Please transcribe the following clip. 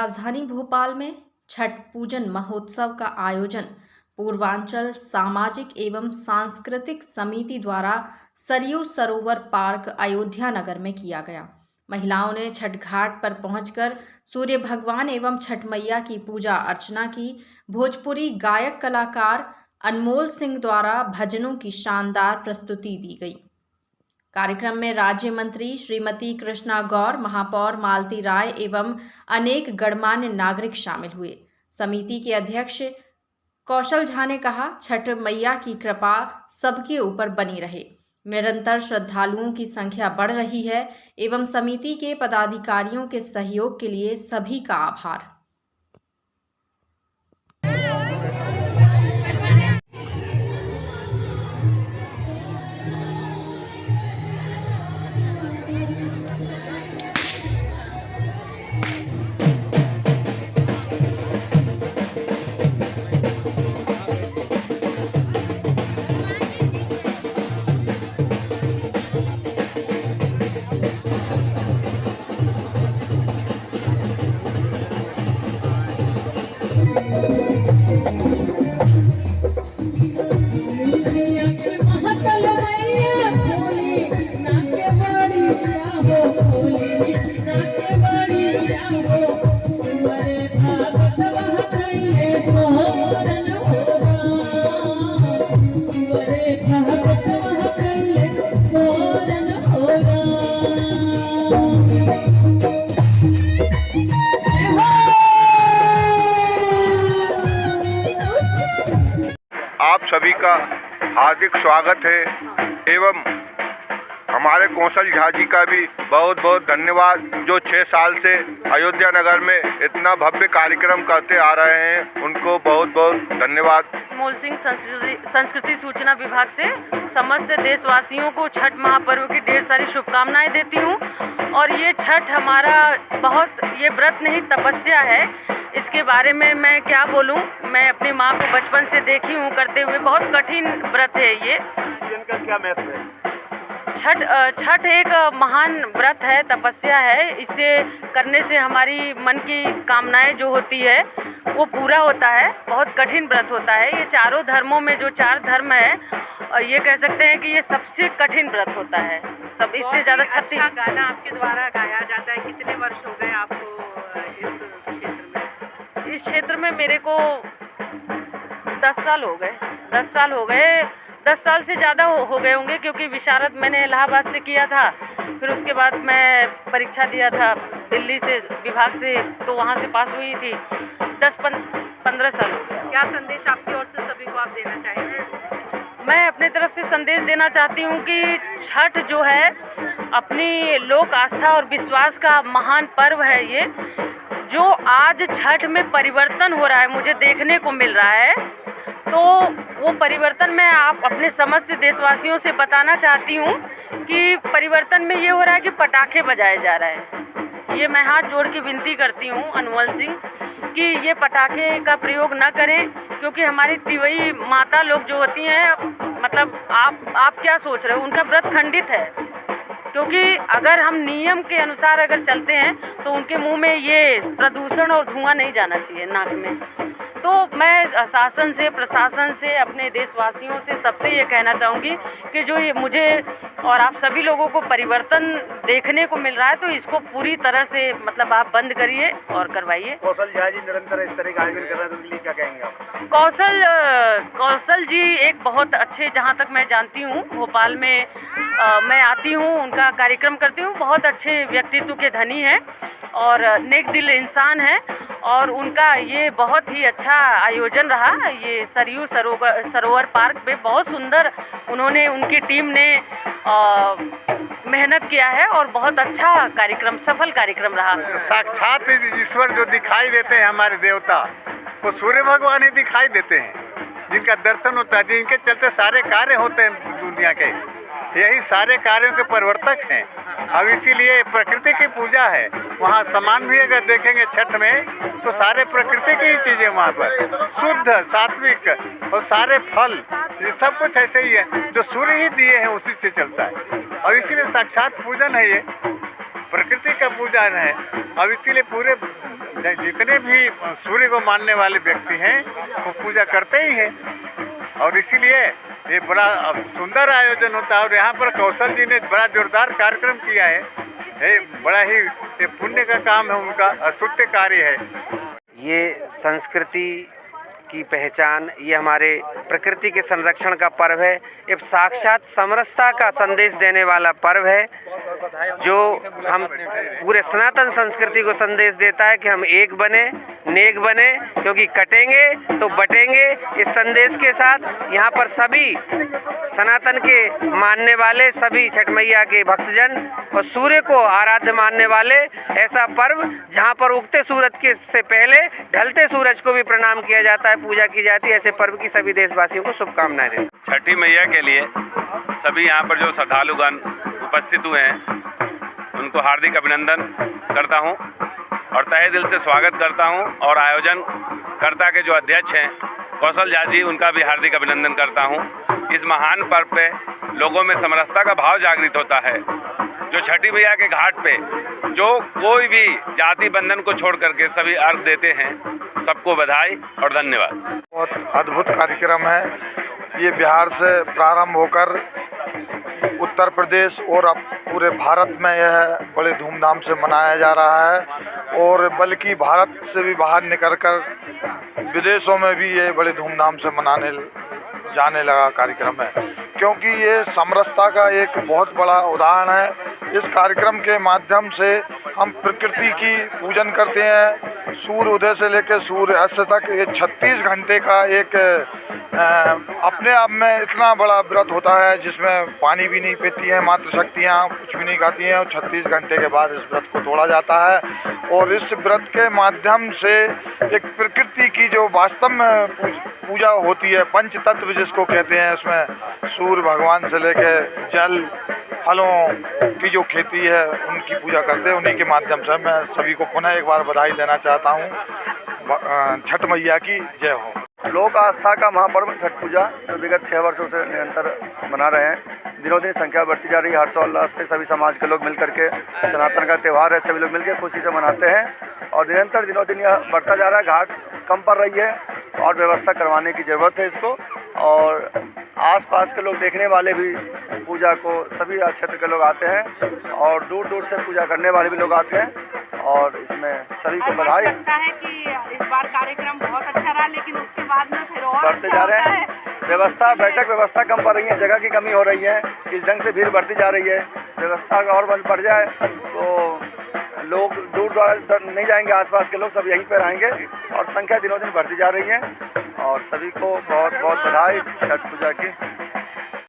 राजधानी भोपाल में छठ पूजन महोत्सव का आयोजन पूर्वांचल सामाजिक एवं सांस्कृतिक समिति द्वारा सरयू सरोवर पार्क अयोध्या नगर में किया गया। महिलाओं ने छठ घाट पर पहुंचकर सूर्य भगवान एवं छठ मैया की पूजा अर्चना की। भोजपुरी गायक कलाकार अनमोल सिंह द्वारा भजनों की शानदार प्रस्तुति दी गई। कार्यक्रम में राज्य मंत्री श्रीमती कृष्णा गौर, महापौर मालती राय एवं अनेक गणमान्य नागरिक शामिल हुए। समिति के अध्यक्ष कौशल झा ने कहा, छठ मैया की कृपा सबके ऊपर बनी रहे। निरंतर श्रद्धालुओं की संख्या बढ़ रही है एवं समिति के पदाधिकारियों के सहयोग के लिए सभी का आभार। आप सभी का हार्दिक स्वागत है एवं हमारे कौशल झा जी का भी बहुत बहुत धन्यवाद, जो 6 साल से अयोध्या नगर में इतना भव्य कार्यक्रम करते आ रहे हैं। उनको बहुत बहुत धन्यवाद। अनमोल सिंह संस्कृति सूचना विभाग से समस्त देशवासियों को छठ महापर्व की ढेर सारी शुभकामनाएं देती हूं। और ये छठ हमारा ये व्रत नहीं तपस्या है। इसके बारे में मैं क्या बोलूं, मैं अपनी माँ को बचपन से देखी हूँ करते हुए। बहुत कठिन व्रत है ये। इनका क्या महत्व है? छठ एक महान व्रत है, तपस्या है। इसे करने से हमारी मन की कामनाएं जो होती है वो पूरा होता है। बहुत कठिन व्रत होता है ये। चारों धर्मों में जो 4 धर्म है, ये कह सकते हैं कि ये सबसे कठिन व्रत होता है। सब इससे ज़्यादा 36 गाना आपके द्वारा गाया जाता है। कितने वर्ष हो गए आपको इस क्षेत्र में? मेरे को 10 साल हो गए। 10 साल हो गए। 10 साल से ज़्यादा हो गए होंगे, क्योंकि विशारद मैंने इलाहाबाद से किया था। फिर उसके बाद मैं परीक्षा दिया था दिल्ली से विभाग से, तो वहाँ से पास हुई थी। 10-15 साल हो गया। क्या संदेश आपकी ओर से सभी को आप देना चाहेंगे? मैं अपने तरफ से संदेश देना चाहती हूँ कि छठ जो है अपनी लोक आस्था और विश्वास का महान पर्व है। ये जो आज छठ में परिवर्तन हो रहा है, मुझे देखने को मिल रहा है, तो वो परिवर्तन मैं आप अपने समस्त देशवासियों से बताना चाहती हूँ कि परिवर्तन में ये हो रहा है कि पटाखे बजाए जा रहे हैं। ये मैं हाथ जोड़ के विनती करती हूँ अनमोल सिंह कि ये पटाखे का प्रयोग न करें, क्योंकि हमारी तिवई माता लोग जो होती हैं, मतलब आप क्या सोच रहे हो, उनका व्रत खंडित है। क्योंकि अगर हम नियम के अनुसार अगर चलते हैं तो उनके मुंह में ये प्रदूषण और धुआं नहीं जाना चाहिए नाक में। तो मैं शासन से, प्रशासन से, अपने देशवासियों से सबसे ये कहना चाहूँगी कि जो ये मुझे और आप सभी लोगों को परिवर्तन देखने को मिल रहा है, तो इसको पूरी तरह से मतलब आप बंद करिए और करवाइए। कौशल झा जी निरंतर इस तरह का आयोजन कर रहे हैं, तो उनके लिए क्या कहेंगे आप? कौशल जी एक बहुत अच्छे, जहाँ तक मैं जानती हूँ, भोपाल में मैं आती हूँ, उनका कार्यक्रम करती हूँ। बहुत अच्छे व्यक्तित्व के धनी हैं और नेक दिल इंसान है। और उनका ये बहुत ही अच्छा आयोजन रहा। ये सरयू सरोवर पार्क पे बहुत सुंदर उन्होंने, उनकी टीम ने मेहनत किया है और बहुत अच्छा कार्यक्रम, सफल कार्यक्रम रहा। साक्षात ईश्वर जो दिखाई देते हैं हमारे देवता, वो सूर्य भगवान ही दिखाई देते हैं, जिनका दर्शन होता है, जिनके चलते सारे कार्य होते हैं दुनिया के। यही सारे कार्यों के प्रवर्तक हैं। अब इसीलिए प्रकृति की पूजा है। वहाँ सामान भी अगर देखेंगे छठ में, तो सारे प्रकृति की ही चीज़ें वहाँ पर शुद्ध, सात्विक, और सारे फल, ये सब कुछ ऐसे ही है जो सूर्य ही दिए हैं, उसी से चलता है। और इसीलिए साक्षात पूजन है ये। प्रकृति का पूजन है। अब इसीलिए पूरे जितने भी सूर्य को मानने वाले व्यक्ति हैं वो पूजा करते ही हैं, और इसीलिए ये बड़ा सुंदर आयोजन होता है। और यहाँ पर कौशल जी ने बड़ा जोरदार कार्यक्रम किया है। ये बड़ा ही ये पुण्य का काम है, उनका स्तुत्य कार्य है। ये संस्कृति की पहचान, ये हमारे प्रकृति के संरक्षण का पर्व है। ये साक्षात समरसता का संदेश देने वाला पर्व है, जो हम पूरे सनातन संस्कृति को संदेश देता है कि हम एक बने, नेक बने, क्योंकि कटेंगे तो बटेंगे। इस संदेश के साथ यहाँ पर सभी सनातन के मानने वाले, सभी छठ मैया के भक्तजन और सूर्य को आराध्य मानने वाले, ऐसा पर्व जहाँ पर उगते सूरज के से पहले ढलते सूरज को भी प्रणाम किया जाता है, पूजा की जाती है। ऐसे पर्व की सभी देशवासियों को शुभकामनाएं दें। छठी मैया के लिए सभी यहाँ पर जो श्रद्धालुगण उपस्थित हुए हैं उनको हार्दिक अभिनंदन करता हूँ और तहे दिल से स्वागत करता हूँ। और आयोजन कर्ता के जो अध्यक्ष हैं कौशल झा जी, उनका भी हार्दिक अभिनंदन करता हूँ। इस महान पर्व पे लोगों में समरसता का भाव जागृत होता है। जो छठी मैया के घाट पे जो कोई भी जाति बंधन को छोड़ करके सभी अर्घ देते हैं, सबको बधाई और धन्यवाद। बहुत अद्भुत कार्यक्रम है। ये बिहार से प्रारंभ होकर उत्तर प्रदेश और अब पूरे भारत में यह बड़े धूमधाम से मनाया जा रहा है, और बल्कि भारत से भी बाहर निकलकर विदेशों में भी ये बड़े धूमधाम से मनाने जाने लगा कार्यक्रम है, क्योंकि ये समरसता का एक बहुत बड़ा उदाहरण है। इस कार्यक्रम के माध्यम से हम प्रकृति की पूजन करते हैं। सूर्य उदय से लेकर सूर्य अस्त तक ये 36 घंटे का एक अपने आप में इतना बड़ा व्रत होता है, जिसमें पानी भी नहीं पीती हैं मातृशक्तियाँ, कुछ भी नहीं खाती हैं, और 36 घंटे के बाद इस व्रत को तोड़ा जाता है। और इस व्रत के माध्यम से एक प्रकृति की जो वास्तव में पूजा होती है, पंच तत्व जिसको कहते हैं, इसमें सूर्य भगवान से लेकर जल, फलों की जो खेती है उनकी पूजा करते हैं। उन्हीं के माध्यम से मैं सभी को पुनः एक बार बधाई देना चाहता हूँ। छठ मैया की जय हो। लोक आस्था का महापर्व छठ पूजा जो विगत 6 वर्षों से निरंतर मना रहे हैं, दिनों दिन संख्या बढ़ती जा रही है। हर्षोल्लास से सभी समाज के लोग मिलकर के, सनातन का त्यौहार है, सभी लोग मिलकर खुशी से मनाते हैं, और निरंतर दिनों दिन यह बढ़ता जा रहा है। घाट कम पड़ रही है और व्यवस्था करवाने की ज़रूरत है इसको, और आसपास के लोग देखने वाले भी पूजा को, सभी क्षेत्र के लोग आते हैं, और दूर दूर से पूजा करने वाले भी लोग आते हैं, और इसमें सभी को बधाई। लगता है कि इस बार कार्यक्रम बहुत अच्छा रहा, लेकिन उसके बाद में फिर और बढ़ते जा रहे हैं। व्यवस्था, बैठक व्यवस्था कम पड़ रही है, जगह की कमी हो रही है, इस ढंग से भीड़ बढ़ती जा रही है। व्यवस्था और बंद पड़ जाए तो लोग दूर दूर नहीं जाएंगे, आसपास के लोग सब यहीं पर आएंगे, और संख्या दिनों दिन बढ़ती जा रही है। और सभी को बहुत बहुत बधाई छठ पूजा की।